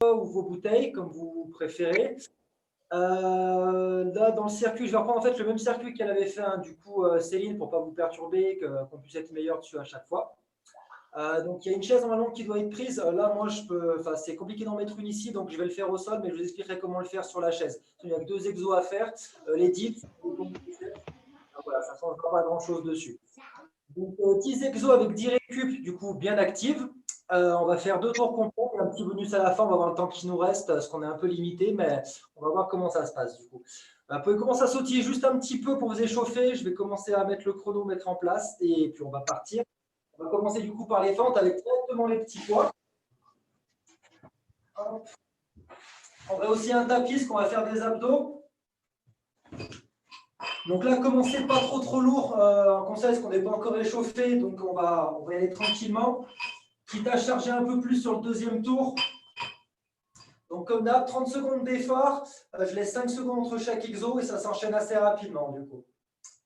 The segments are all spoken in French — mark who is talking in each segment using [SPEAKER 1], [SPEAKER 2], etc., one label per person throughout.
[SPEAKER 1] ou vos bouteilles, comme vous préférez. Là, dans le circuit, je vais reprendre en fait le même circuit qu'elle avait fait, hein, du coup, Céline, pour ne pas vous perturber, qu'on puisse être meilleur dessus à chaque fois. Donc, il y a une chaise normalement qui doit être prise. Là, moi, c'est compliqué d'en mettre une ici, donc je vais le faire au sol, mais je vous expliquerai comment le faire sur la chaise. Il y a que 2 exos à faire, les dips. Voilà, ça ne change pas grand-chose dessus. Donc, 10 exos avec 10 récup, du coup, bien actives. On va faire 2 tours complets. Un petit bonus à la fin, on va voir le temps qui nous reste, parce qu'on est un peu limité, mais on va voir comment ça se passe, du coup. Vous pouvez commencer à sautiller juste un petit peu pour vous échauffer. Je vais commencer à mettre le chronomètre en place, et puis on va partir. On va commencer du coup par les fentes avec directement les petits poids. On va aussi un tapis, qu'on va faire des abdos. Donc là, commencez pas trop lourd. En conseil, parce qu'on n'est pas encore échauffé, donc on va y aller tranquillement. Quitte à charger un peu plus sur le deuxième tour. Donc comme d'hab, 30 secondes d'effort. Je laisse 5 secondes entre chaque exo et ça s'enchaîne assez rapidement du coup.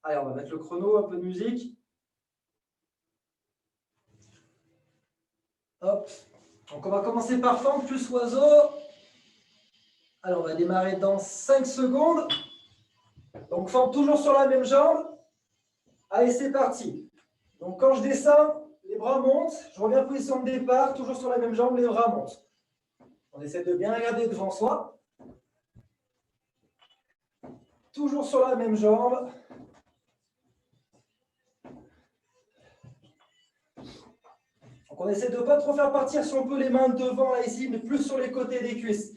[SPEAKER 1] Allez, on va mettre le chrono, un peu de musique. Hop. Donc on va commencer par fente plus oiseau. Alors on va démarrer dans 5 secondes. Donc fente toujours sur la même jambe. Allez, c'est parti. Donc quand je descends, les bras montent. Je reviens en position de départ, toujours sur la même jambe, les bras montent. On essaie de bien regarder devant soi. Toujours sur la même jambe. Donc on essaie de ne pas trop faire partir si on peut les mains devant là ici, mais plus sur les côtés des cuisses.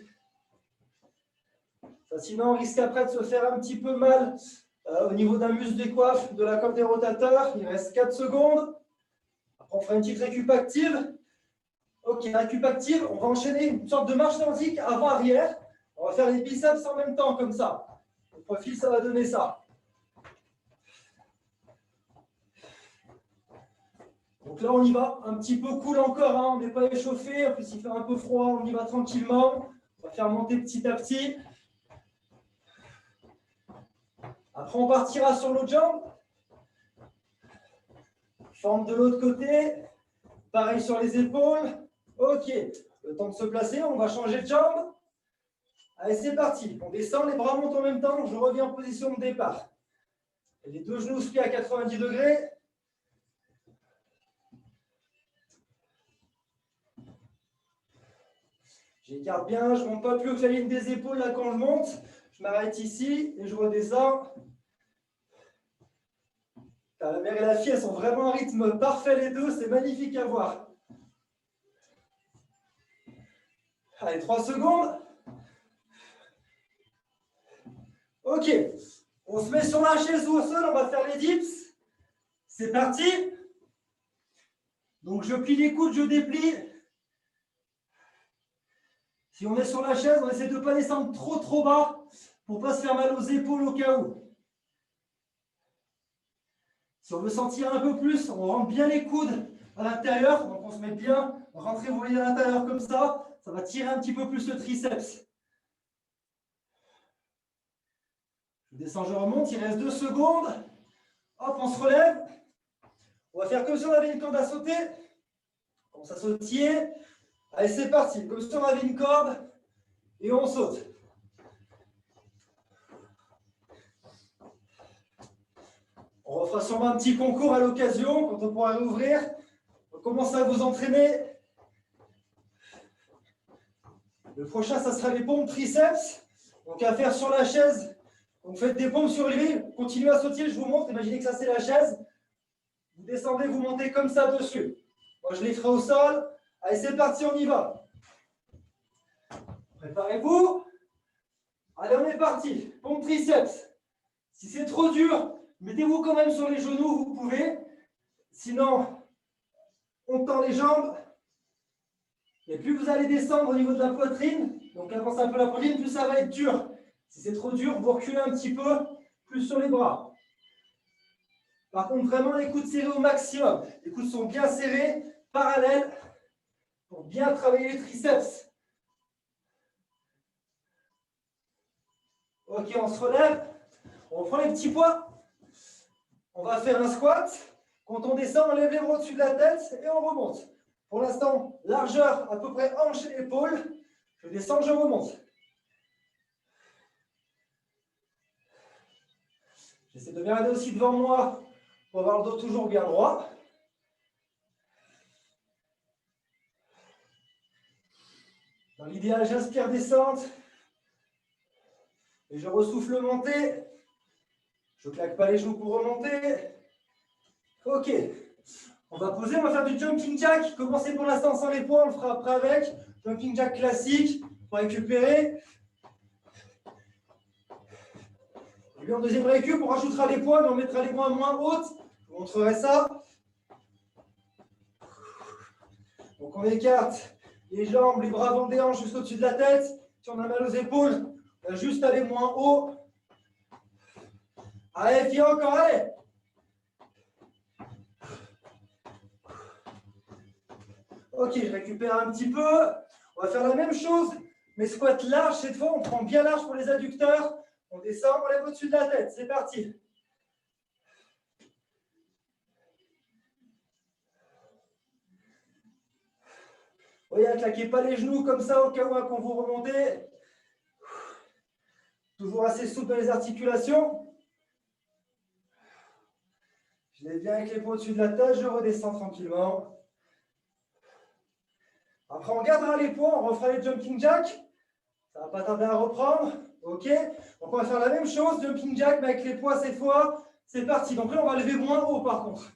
[SPEAKER 1] Ça, sinon on risque après de se faire un petit peu mal au niveau d'un muscle des coiffes, de la coiffe des rotateurs. Il reste 4 secondes. Après on fera une petite récup active. Ok, récup active, on va enchaîner une sorte de marche nordique avant-arrière. On va faire les biceps en même temps comme ça. Le profil, ça va donner ça. Donc là, on y va un petit peu cool encore, hein. On n'est pas échauffé. En plus, il fait un peu froid, on y va tranquillement. On va faire monter petit à petit. Après, on partira sur l'autre jambe. Forme de l'autre côté. Pareil sur les épaules. Ok, le temps de se placer, on va changer de jambe. Allez, c'est parti. On descend, les bras montent en même temps. Je reviens en position de départ. Et les deux genoux se plient à 90 degrés. J'écarte bien, je ne monte pas plus haut que la ligne des épaules là quand je monte. Je m'arrête ici et je redescends. La mère et la fille, elles sont vraiment à rythme parfait les deux. C'est magnifique à voir. Allez, 3 secondes. Ok. On se met sur la chaise ou au sol. On va faire les dips. C'est parti. Donc, je plie les coudes, je déplie. Si on est sur la chaise, on essaie de ne pas descendre trop bas pour ne pas se faire mal aux épaules au cas où. Si on veut sentir un peu plus, on rentre bien les coudes à l'intérieur. Donc on se met bien, rentrez vos liens à l'intérieur comme ça. Ça va tirer un petit peu plus le triceps. Je descends, je remonte. Il reste 2 secondes. Hop, on se relève. On va faire comme si on avait une corde à sauter. On commence à sautiller. Allez, c'est parti. Comme si on avait une corde. Et on saute. On refera sûrement un petit concours à l'occasion quand on pourra l'ouvrir. On commence à vous entraîner. Le prochain, ça sera les pompes triceps. Donc à faire sur la chaise. Donc faites des pompes surélevées. Continuez à sauter, je vous montre. Imaginez que ça c'est la chaise. Vous descendez, vous montez comme ça dessus. Moi je les ferai au sol. Allez, c'est parti, on y va. Préparez-vous. Allez, on est parti. Pompe triceps. Si c'est trop dur, mettez-vous quand même sur les genoux, vous pouvez. Sinon, on tend les jambes. Et plus vous allez descendre au niveau de la poitrine, donc avancez un peu la poitrine, plus ça va être dur. Si c'est trop dur, vous reculez un petit peu, plus sur les bras. Par contre, vraiment les coudes serrés au maximum. Les coudes sont bien serrés, parallèles, pour bien travailler les triceps. Ok, on se relève. On reprend les petits poids. On va faire un squat. Quand on descend, on lève les bras au-dessus de la tête et on remonte. Pour l'instant, largeur à peu près hanche et épaule. Je descends, je remonte. J'essaie de bien regarder aussi devant moi pour avoir le dos toujours bien droit. Dans l'idéal, j'inspire descente. Et je ressouffle monter. Je ne claque pas les genoux pour remonter. Ok. On va poser, on va faire du jumping jack. Commencez pour l'instant sans les poids, on le fera après avec. Jumping jack classique pour récupérer. Et puis en deuxième récup, on rajoutera les poids, mais on mettra les poids moins hautes. Je vous montrerai ça. Donc on écarte les jambes, les bras avant des hanches juste au-dessus de la tête. Si on a mal aux épaules, on va juste aller moins haut. Allez, viens encore, allez. Ok, je récupère un petit peu. On va faire la même chose, mais squat large. Cette fois, on prend bien large pour les adducteurs. On descend, on lève au-dessus de la tête. C'est parti. Oui, ne claquez pas les genoux comme ça au cas où quand vous remontez. Toujours assez souple dans les articulations. Je lève bien avec les poings au-dessus de la tête. Je redescends tranquillement. Après, on gardera les poids. On refera les jumping jacks. Ça ne va pas tarder à reprendre. Ok. Donc, on va faire la même chose. Jumping jack, mais avec les poids cette fois. C'est parti. Donc là, on va lever moins haut par contre.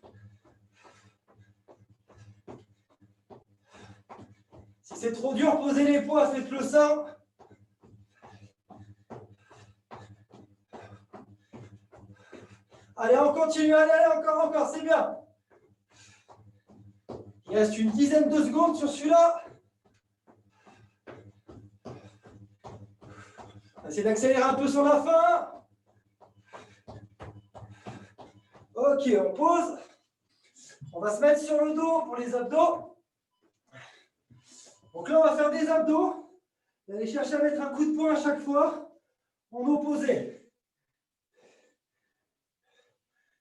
[SPEAKER 1] Si c'est trop dur, posez les poids, faites-le ça. Allez, on continue, allez, encore, c'est bien. Il reste une dizaine de secondes sur celui-là. On va essayer d'accélérer un peu sur la fin. Ok, on pose. On va se mettre sur le dos pour les abdos. Donc là, on va faire des abdos. Vous allez chercher à mettre un coup de poing à chaque fois en opposé.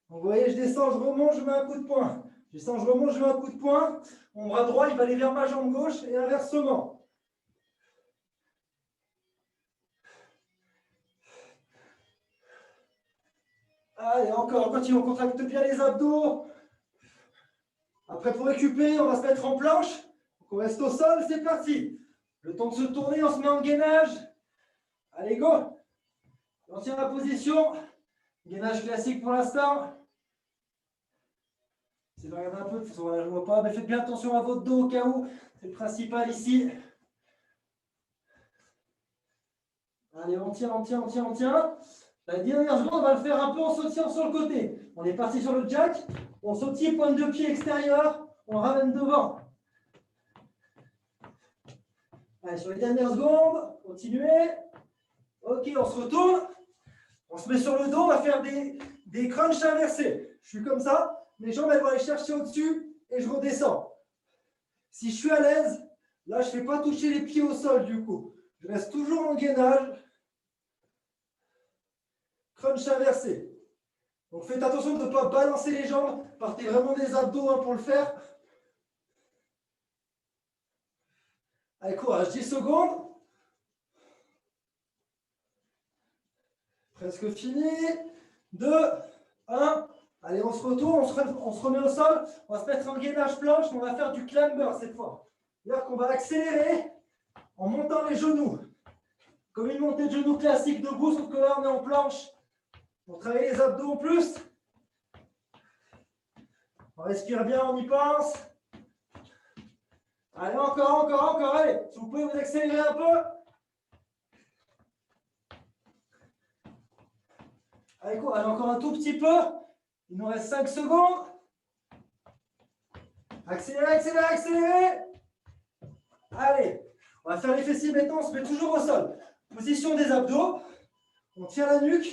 [SPEAKER 1] Donc, vous voyez, je descends, je remonte, je mets un coup de poing. Je descends, je remonte, je mets un coup de poing. Mon bras droit, il va aller vers ma jambe gauche et inversement. Allez, encore, on continue, on contracte bien les abdos. Après, pour récupérer, on va se mettre en planche. Donc, on reste au sol, c'est parti. Le temps de se tourner, on se met en gainage. Allez, go. On tient la position. Gainage classique pour l'instant. C'est de regarder un peu, de toute façon, là, je ne vois pas, mais faites bien attention à votre dos au cas où. C'est le principal ici. Allez, on tient. La dernière seconde, on va le faire un peu en sautillant sur le côté. On est parti sur le jack. On sautille, pointe de pied extérieure. On ramène devant. Allez, sur les dernières secondes, continuez. Ok, on se retourne. On se met sur le dos. On va faire des crunchs inversés. Je suis comme ça. Mes jambes, elles vont aller chercher au-dessus et je redescends. Si je suis à l'aise, là, je ne fais pas toucher les pieds au sol du coup. Je reste toujours en gainage. Crunch inversé. Donc faites attention de ne pas balancer les jambes. Partez vraiment des abdos pour le faire. Allez, courage, 10 secondes. Presque fini. 2, 1. Allez, on se retourne, on se remet au sol. On va se mettre en gainage planche, mais on va faire du climber cette fois. C'est-à-dire qu'on va accélérer en montant les genoux. Comme une montée de genoux classique debout, sauf que là, on est en planche. On travaille les abdos en plus. On respire bien, on y pense. Allez, encore, allez. Si vous pouvez vous accélérer un peu. Allez, quoi? Allez, encore un tout petit peu. Il nous reste 5 secondes. Accélérez. Allez, on va faire les fessiers maintenant. On se met toujours au sol. Position des abdos. On tient la nuque.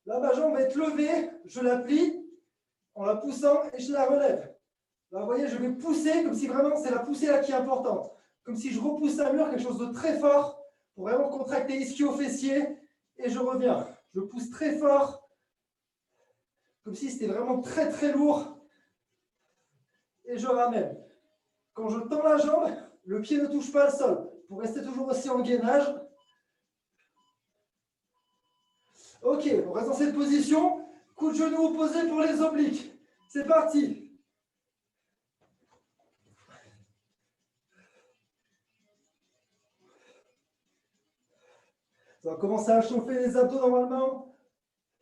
[SPEAKER 1] Là, ma jambe va être levée. Je la plie en la poussant et je la relève. Là, vous voyez, je vais pousser comme si vraiment c'est la poussée là qui est importante. Comme si je repousse un mur, quelque chose de très fort pour vraiment contracter ischio-fessier et je reviens. Je pousse très fort, comme si c'était vraiment très très lourd et je ramène. Quand je tends la jambe, le pied ne touche pas le sol. pour rester toujours aussi en gainage. Ok, on reste dans cette position. Coup de genou opposé pour les obliques. C'est parti. Ça va commencer à chauffer les abdos normalement.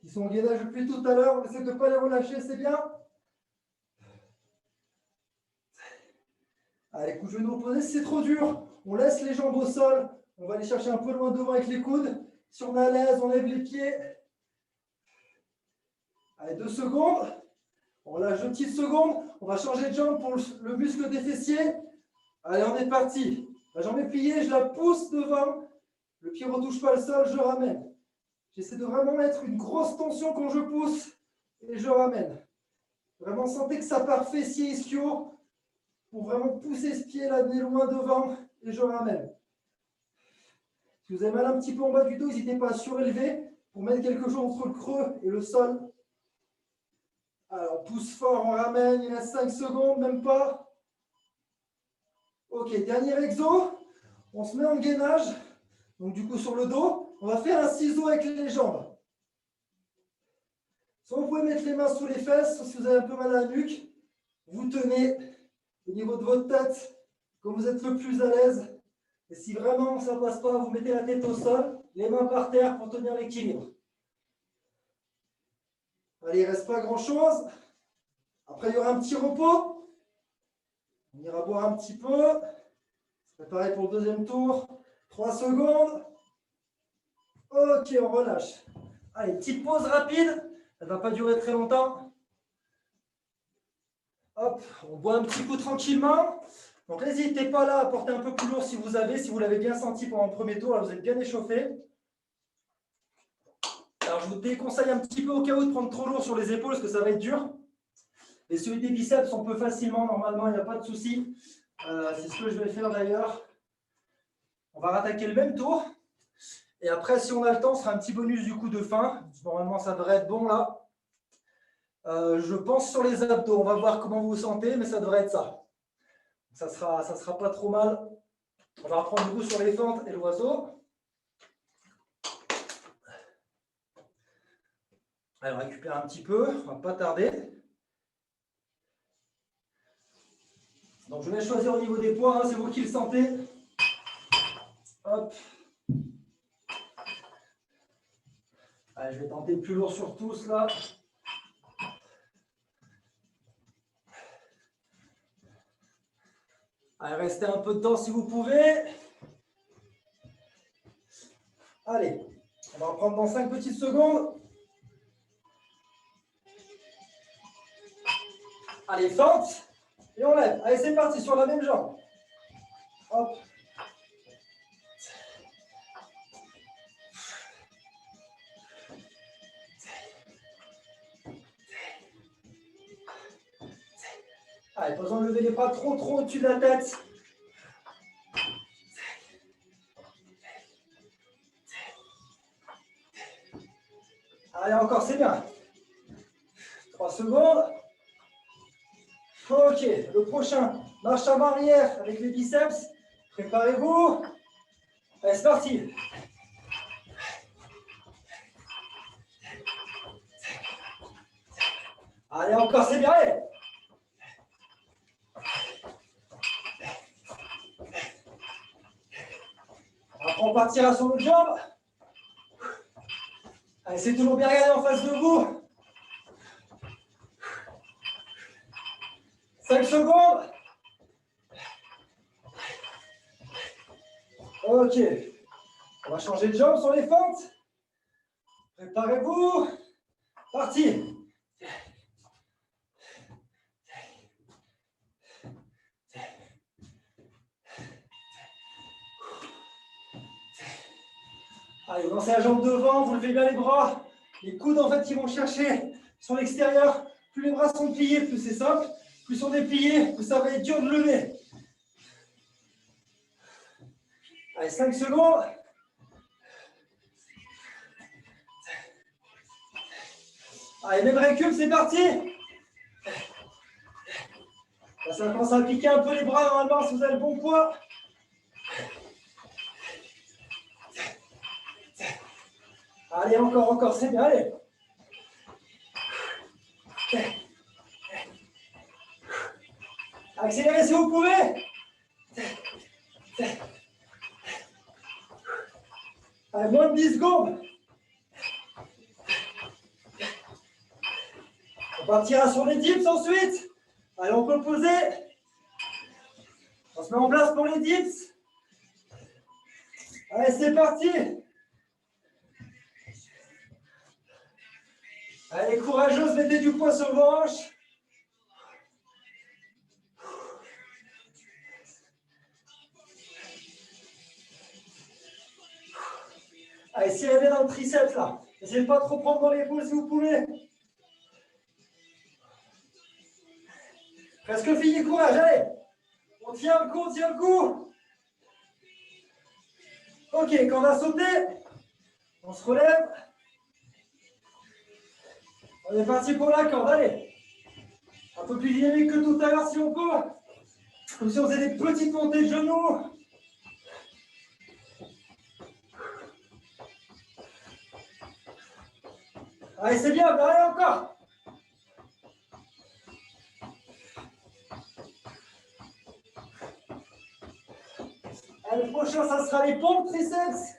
[SPEAKER 1] Ils sont en gainage depuis tout à l'heure. On essaie de ne pas les relâcher, c'est bien. Allez, coup de genou opposé, si c'est trop dur, on laisse les jambes au sol. On va aller chercher un peu loin devant avec les coudes. Si on est à l'aise, on lève les pieds. Allez, 2 secondes. On lâche 2 petites secondes. On va changer de jambe pour le muscle des fessiers. Allez, on est parti. La jambe est pliée, je la pousse devant. Le pied ne retouche pas le sol, je ramène. J'essaie de vraiment mettre une grosse tension quand je pousse et je ramène. Vraiment, sentez que ça part fessier ischio pour vraiment pousser ce pied, l'amener loin devant et je ramène. Si vous avez mal un petit peu en bas du dos, n'hésitez pas à surélever pour mettre quelque chose entre le creux et le sol. Alors, on pousse fort, on ramène, il reste 5 secondes, même pas. Ok, dernier exo. On se met en gainage. Donc, du coup, sur le dos, on va faire un ciseau avec les jambes. Soit vous pouvez mettre les mains sous les fesses, soit si vous avez un peu mal à la nuque, vous tenez au niveau de votre tête, comme vous êtes le plus à l'aise. Et si vraiment ça ne passe pas, vous mettez la tête au sol, les mains par terre pour tenir l'équilibre. Allez, il ne reste pas grand-chose. Après, il y aura un petit repos. On ira boire un petit peu. C'est pareil pour le deuxième tour. 3 secondes. Ok, on relâche. Allez, petite pause rapide. Elle ne va pas durer très longtemps. Hop, on boit un petit coup tranquillement. Donc, n'hésitez pas là à porter un peu plus lourd si vous l'avez bien senti pendant le premier tour. Là, vous êtes bien échauffé. Alors, je vous déconseille un petit peu au cas où de prendre trop lourd sur les épaules parce que ça va être dur. Et celui des biceps, on peut facilement, normalement, il n'y a pas de souci. C'est ce que je vais faire d'ailleurs. On va rattaquer le même tour. Et après, si on a le temps, ce sera un petit bonus du coup de fin. Normalement, ça devrait être bon là. Je pense sur les abdos. On va voir comment vous vous sentez, mais ça devrait être ça. Ça sera pas trop mal. On va reprendre du coup sur les fentes et l'oiseau. Allez, on récupère un petit peu. On ne va pas tarder. Donc, je vais choisir au niveau des poids. Hein, c'est vous qui le sentez. Hop. Allez, je vais tenter le plus lourd sur tous là. Allez, restez un peu de temps si vous pouvez. Allez, on va reprendre dans 5 petites secondes. Allez, fente. Et on lève. Allez, c'est parti sur la même jambe. Hop. Allez, pas besoin de lever les bras trop au-dessus de la tête. Allez, encore, c'est bien. 3 secondes. Ok, le prochain, marche avant-arrière avec les biceps. Préparez-vous. Allez, c'est parti. Allez, encore, c'est bien. Allez. Après, on partira sur l'autre jambe. Allez, c'est toujours bien regarder en face de vous. 5 secondes. Ok. On va changer de jambe sur les fentes. Préparez-vous. Parti. Allez, vous lancez la jambe devant, vous levez bien les bras. Les coudes, en fait, ils vont chercher sur l'extérieur. Plus les bras sont pliés, plus c'est simple. Plus on est plié, plus ça va être dur de lever. Allez, 5 secondes. Allez, même récup, c'est parti. Là, ça commence à piquer un peu les bras normalement si vous avez le bon poids. Allez, encore, c'est bien, allez. Accélérez si vous pouvez. Allez, moins de 10 secondes. On partira sur les dips ensuite. Allez, on peut poser. On se met en place pour les dips. Allez, c'est parti. Allez, courageuse, mettez du poids sur vos hanches. Allez, serrez bien dans le triceps là. N'essayez pas trop prendre dans l'épaule si vous pouvez. Presque fini, courage, allez. On tient le coup, on tient le coup. Ok, quand on a sauté, on se relève. On est parti pour la corde, allez. Un peu plus dynamique que tout à l'heure si on peut. Comme si on faisait des petites montées de genoux. Allez, c'est bien, allez encore. Allez, le prochain, ça sera les pompes triceps.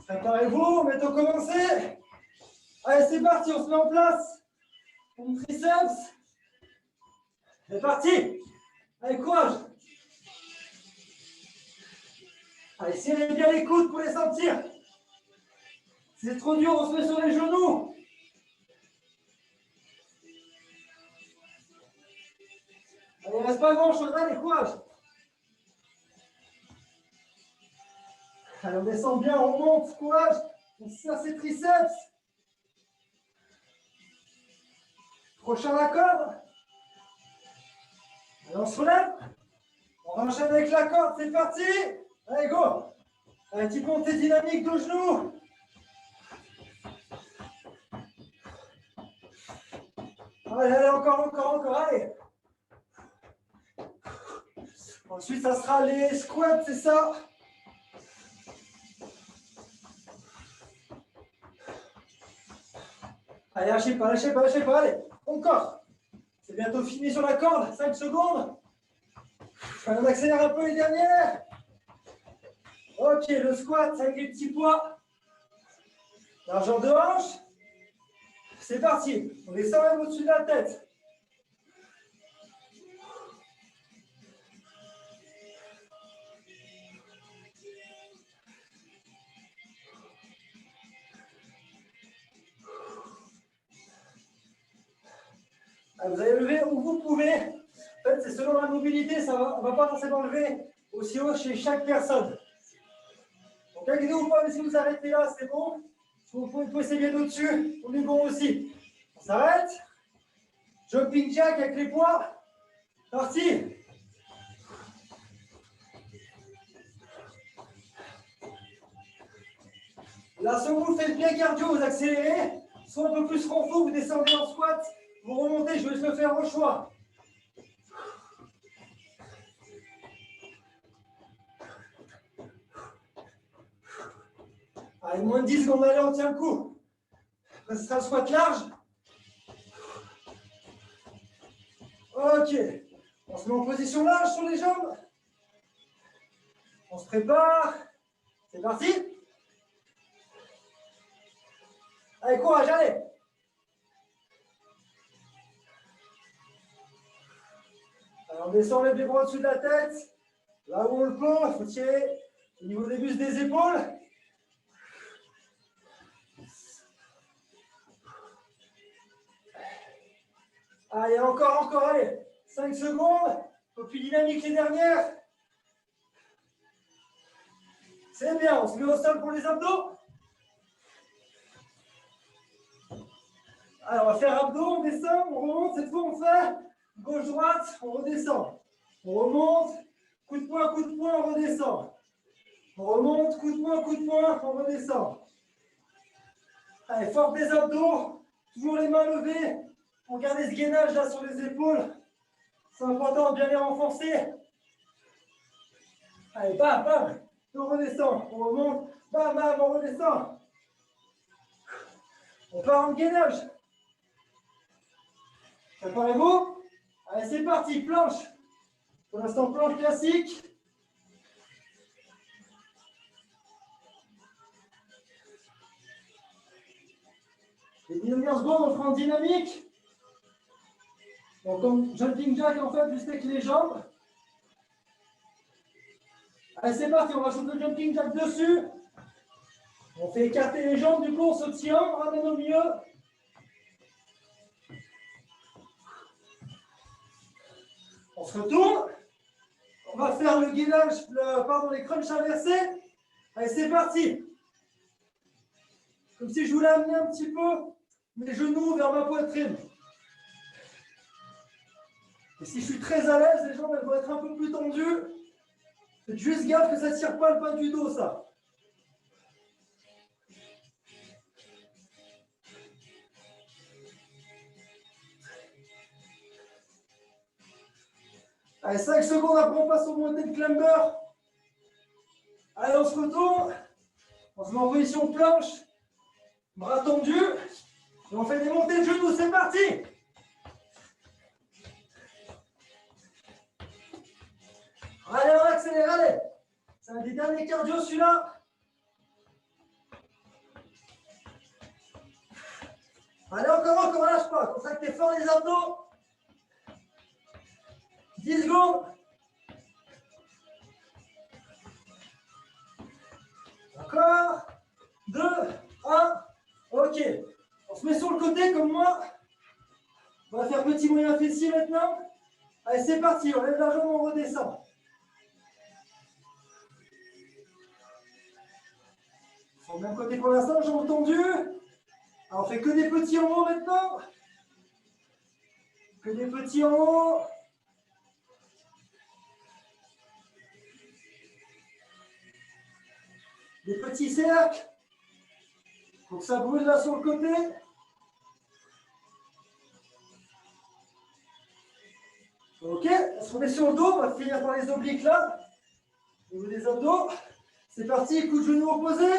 [SPEAKER 1] Préparez-vous, on va commencer. Allez, c'est parti, on se met en place. Pompes triceps. C'est parti. Allez, courage. Allez, serrez bien les coudes pour les sentir. Si c'est trop dur, on se met sur les genoux. Allez, il ne reste pas grand-chose. Allez, courage. Allez, on descend bien, on monte, courage. On serre ses triceps. Prochain la corde. Allez, on se relève. On enchaîne avec la corde, c'est parti. Allez, go. Allez, petite montée dynamique de genoux. Allez, encore, allez. Ensuite, ça sera les squats, c'est ça. Allez, lâchez pas, allez, encore. C'est bientôt fini sur la corde, 5 secondes. Allez, on accélère un peu les dernières. Ok, le squat avec les petits poids. Largeur de hanche. C'est parti. On descend même au-dessus de la tête. Vous allez lever où vous pouvez. En fait, c'est selon la mobilité, on ne va pas forcément lever aussi haut chez chaque personne. Donc, inquiétez-vous pas, mais si vous arrêtez là, c'est bon. Si vous pouvez pousser bien au-dessus, on est bon aussi. On s'arrête. Jumping jack avec les poids. Parti. Là, soit vous faites bien cardio, vous accélérez, soit un peu plus renfort, vous descendez en squat, vous remontez, je vais le faire au choix. Allez, moins de 10 secondes, allez, on tient le coup. Après, ce sera le squat large. Ok. On se met en position large sur les jambes. On se prépare. C'est parti. Allez, courage, allez. Alors, on descend les bras au-dessus de la tête. Là où on le peut, il faut tirer au niveau des muscles des épaules. Allez, encore, allez. 5 secondes. Un peu plus dynamique les dernières. C'est bien, on se met au sol pour les abdos. Alors, on va faire abdos, on descend, on remonte. Cette fois, on fait gauche-droite, on redescend. On remonte, coup de poing, on redescend. On remonte, coup de poing, on redescend. Allez, force des abdos, toujours les mains levées. Pour garder ce gainage là sur les épaules. C'est important de bien les renforcer. Allez, bam, on redescend, on remonte, bam, on redescend. On part en gainage. Préparez-vous. Allez, c'est parti, planche. Pour l'instant, planche classique. Les dernières secondes, on fera en dynamique. Donc, comme jumping jack, en fait, juste avec les jambes. Allez, c'est parti, on rajoute le jumping jack dessus. On fait écarter les jambes, du coup, on se tient, on ramène au milieu. On se retourne. On va faire le gainage, les crunchs inversés. Allez, c'est parti. Comme si je voulais amener un petit peu mes genoux vers ma poitrine. Et si je suis très à l'aise, les jambes elles vont être un peu plus tendues. Faites juste gaffe que ça ne tire pas le bas du dos, ça. Allez, 5 secondes, après on passe au mountain climber. Allez, on se retourne. On se met en position planche. Bras tendus. Et on fait des montées de genoux, c'est parti. Allez, on accélère, allez. C'est un des derniers cardio, celui-là. Allez, encore, on lâche pas. Contractez fort les abdos. 10 secondes. Encore. 2, 1. Ok. On se met sur le côté comme moi. On va faire petit moyen fessier maintenant. Allez, c'est parti. On lève la jambe, on redescend. Sur le même côté pour l'instant, jambes tendues. Alors, on fait que des petits en haut maintenant. Que des petits en haut. Des petits cercles. Faut que ça brûle là sur le côté. Ok, on se remet sur le dos. On va finir par les obliques là. Au niveau des abdos. C'est parti, coup de genou opposé.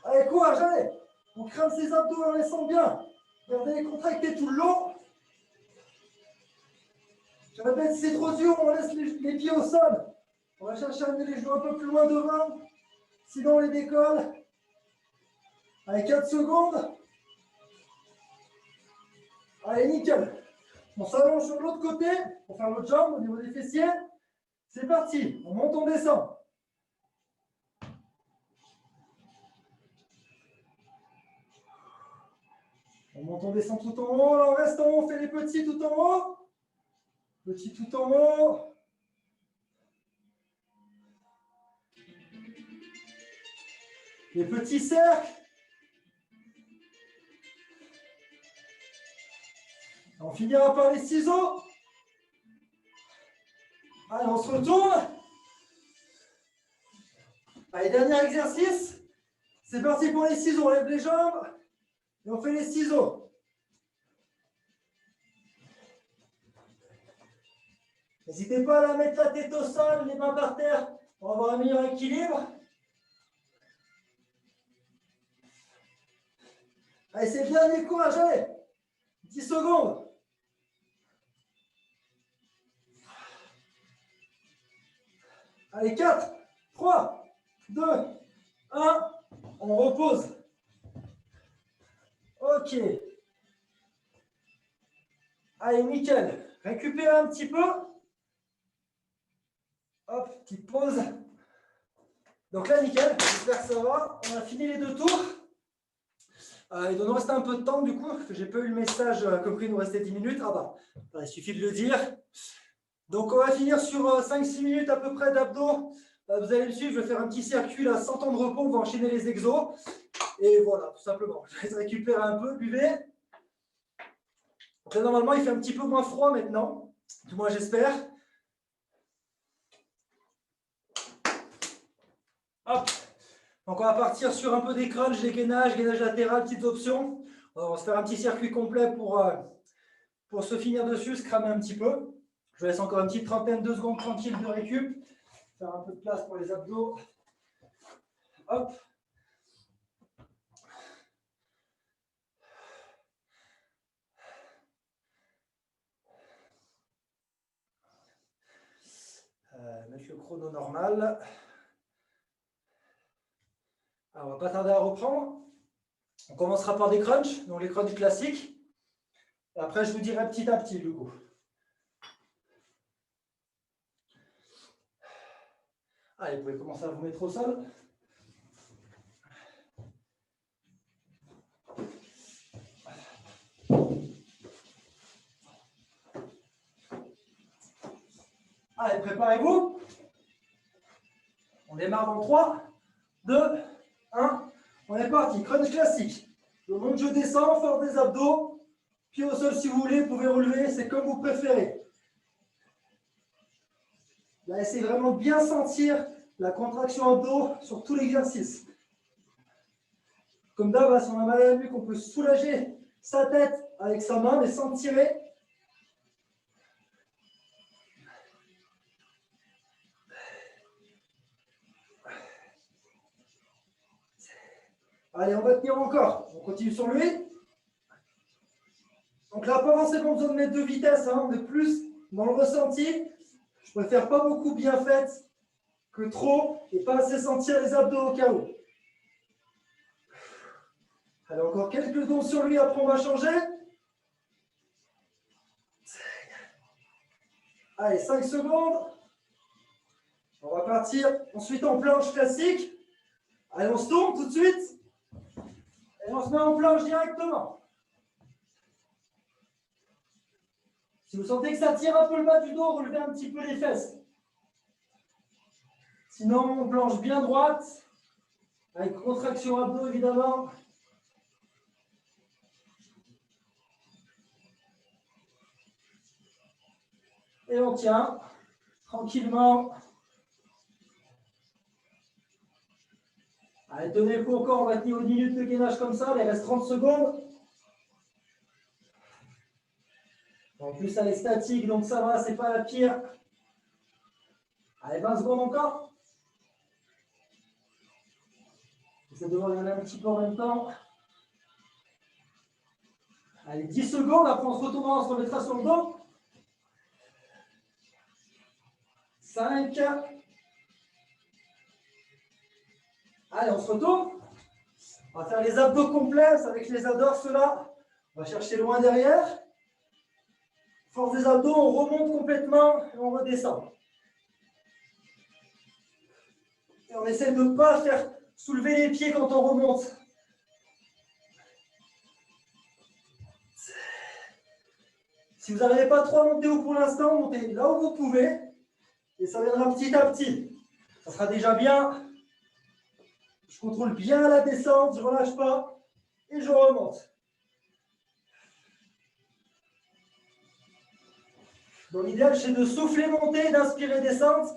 [SPEAKER 1] Allez, courage, allez. On crame ses abdos en laissant bien. Gardez-les contractés tout le long. Je répète, si c'est trop dur, on laisse les pieds au sol. On va chercher à amener les genoux un peu plus loin devant. Sinon, on les décolle. Allez, 4 secondes. Allez, nickel. On s'allonge sur l'autre côté pour faire l'autre jambe au niveau des fessiers. C'est parti. On monte, on descend. On monte, on descend tout en haut. Là, on reste en haut. On fait les petits tout en haut. Petits tout en haut. Les petits cercles. On finira par les ciseaux. Allez, on se retourne. Allez, dernier exercice. C'est parti pour les ciseaux. On lève les jambes et on fait les ciseaux. N'hésitez pas à la mettre la tête au sol, les mains par terre pour avoir un meilleur équilibre. Allez, c'est le dernier courage, allez. 10 secondes. Allez, 4, 3, 2, 1. On repose. Ok. Allez, nickel. Récupérez un petit peu. Hop, petite pause. Donc là, nickel. J'espère que ça va. On a fini les 2 tours. Il doit nous rester un peu de temps du coup. J'ai pas eu le message comme quoi il nous restait 10 minutes. Ah bah, il suffit de le dire. Donc on va finir sur 5-6 minutes à peu près d'abdos. Vous allez me suivre, je vais faire un petit circuit là, sans temps de repos, on va enchaîner les exos. Et voilà, tout simplement. Je vais récupérer un peu, buvez. Donc là, normalement, il fait un petit peu moins froid maintenant. Du moins, j'espère. Hop. Donc on va partir sur un peu des crunchs, des gainage latéral, petites options. On va se faire un petit circuit complet pour se finir dessus, se cramer un petit peu. Je vous laisse encore une petite trentaine de secondes tranquille de récup. Faire un peu de place pour les abdos. Hop. Mettre le chrono normal. Alors, on ne va pas tarder à reprendre. On commencera par des crunchs, donc les crunchs classiques. Et après, je vous dirai petit à petit, du coup. Allez, vous pouvez commencer à vous mettre au sol. Allez, préparez-vous. On démarre dans 3, 2, 1. On est parti. Crunch classique. Je monte, je descends, force des abdos. Pied au sol si vous voulez, vous pouvez relever, c'est comme vous préférez. Là, essayez vraiment de bien sentir la contraction abdos sur tout l'exercice. Comme d'hab, si on a mal à la nuque, on peut soulager sa tête avec sa main, mais sans tirer. Allez, on va tenir encore. On continue sur lui. Donc là, pas forcément besoin de mettre de vitesse, hein, on est plus dans le ressenti. Je préfère pas beaucoup bien fait que trop et pas assez sentir les abdos au cas où. Allez, encore quelques secondes sur lui, après on va changer. Allez, 5 secondes. On va partir ensuite en planche classique. Allez, on se tourne tout de suite. Et on se met en planche directement. Si vous sentez que ça tire un peu le bas du dos, relevez un petit peu les fesses. Sinon, on planche bien droite, avec contraction abdos évidemment. Et on tient tranquillement. Allez, tenez le coup encore, on va tenir une minute de gainage comme ça, il reste 30 secondes. En plus, elle est statique, donc ça va, c'est pas la pire. Allez, 20 secondes encore. J'essaie de regarder un petit peu en même temps. Allez, 10 secondes, après on se retournera, on se remettra sur le dos. 5. Allez, on se retourne. On va faire les abdos complets avec les abdos, ceux-là. On va chercher loin derrière. Force des abdos, on remonte complètement et on redescend. Et on essaie de ne pas faire soulever les pieds quand on remonte. Si vous n'arrivez pas trop à monter haut pour l'instant, montez là où vous pouvez. Et ça viendra petit à petit. Ça sera déjà bien. Je contrôle bien la descente, je ne relâche pas. Et je remonte. Donc l'idéal, c'est de souffler, monter, d'inspirer, descendre.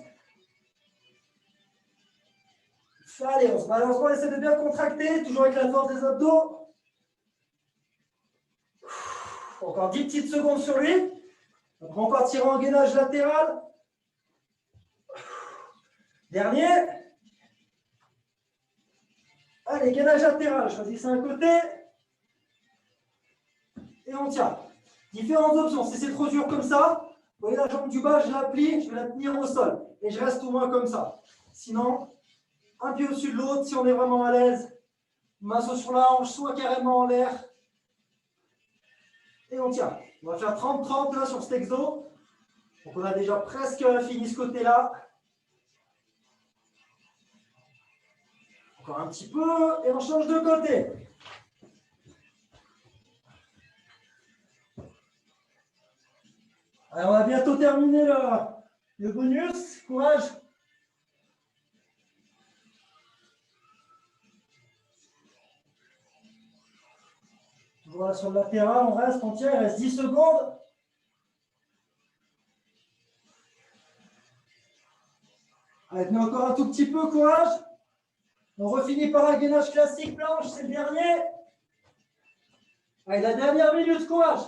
[SPEAKER 1] Allez, on se balance, on essaie de bien contracter, toujours avec la force des abdos. Encore 10 petites secondes sur lui. Après, on partira en gainage latéral. Dernier. Allez, gainage latéral. Choisissez un côté. Et on tient. Différentes options. Si c'est trop dur comme ça, vous voyez la jambe du bas, je la plie, je vais la tenir au sol. Et je reste au moins comme ça. Sinon, un pied au-dessus de l'autre, si on est vraiment à l'aise. Main soit sur la hanche, soit carrément en l'air. Et on tient. On va faire 30-30 là sur cet exo. Donc on a déjà presque fini ce côté-là. Encore un petit peu et on change de côté. Alors on va bientôt terminer le bonus. Courage. Toujours là sur le latéral, on reste, on tient, il reste 10 secondes. Allez, tenez encore un tout petit peu, courage. On refinit par un gainage classique planche, c'est le dernier. Allez, la dernière minute, courage.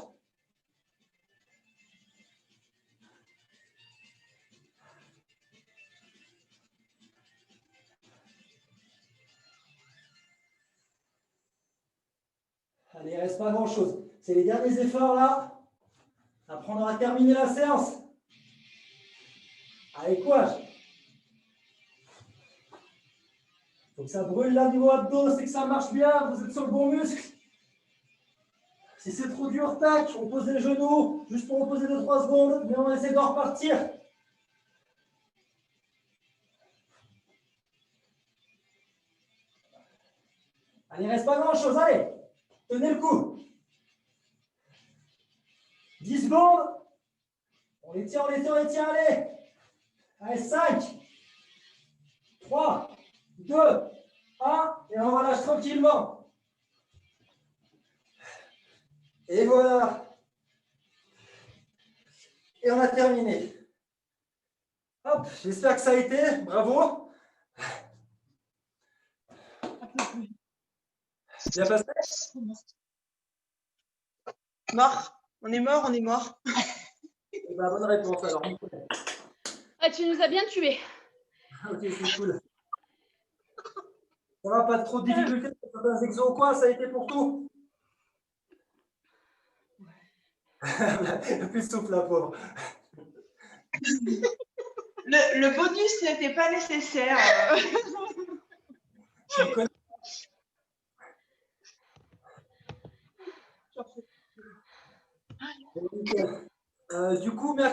[SPEAKER 1] Allez, il ne reste pas grand-chose. C'est les derniers efforts là. Après, on aura terminé la séance. Allez, courage. Il faut que ça brûle là, niveau abdos, c'est que ça marche bien, vous êtes sur le bon muscle. Si c'est trop dur, tac, on pose les genoux, juste pour reposer 2-3 secondes, mais on essaie de repartir. Allez, il ne reste pas grand-chose, allez, tenez le coup. 10 secondes. On les tient, allez. Allez, 5, 3, 2, 1, et on relâche tranquillement. Et voilà. Et on a terminé. Hop, j'espère que ça a été. Bravo. Bien passé?
[SPEAKER 2] Mort. On est mort, on est mort.
[SPEAKER 1] Bah, bonne réponse alors.
[SPEAKER 3] Ah, tu nous as bien tués.
[SPEAKER 1] Ok, c'est cool. Ça va, pas trop de difficultés sur certains exos ou quoi? Ça a été pour tout? Plus souple, la pauvre.
[SPEAKER 2] Le bonus n'était pas nécessaire.
[SPEAKER 1] Tu me connais. Du coup, merci.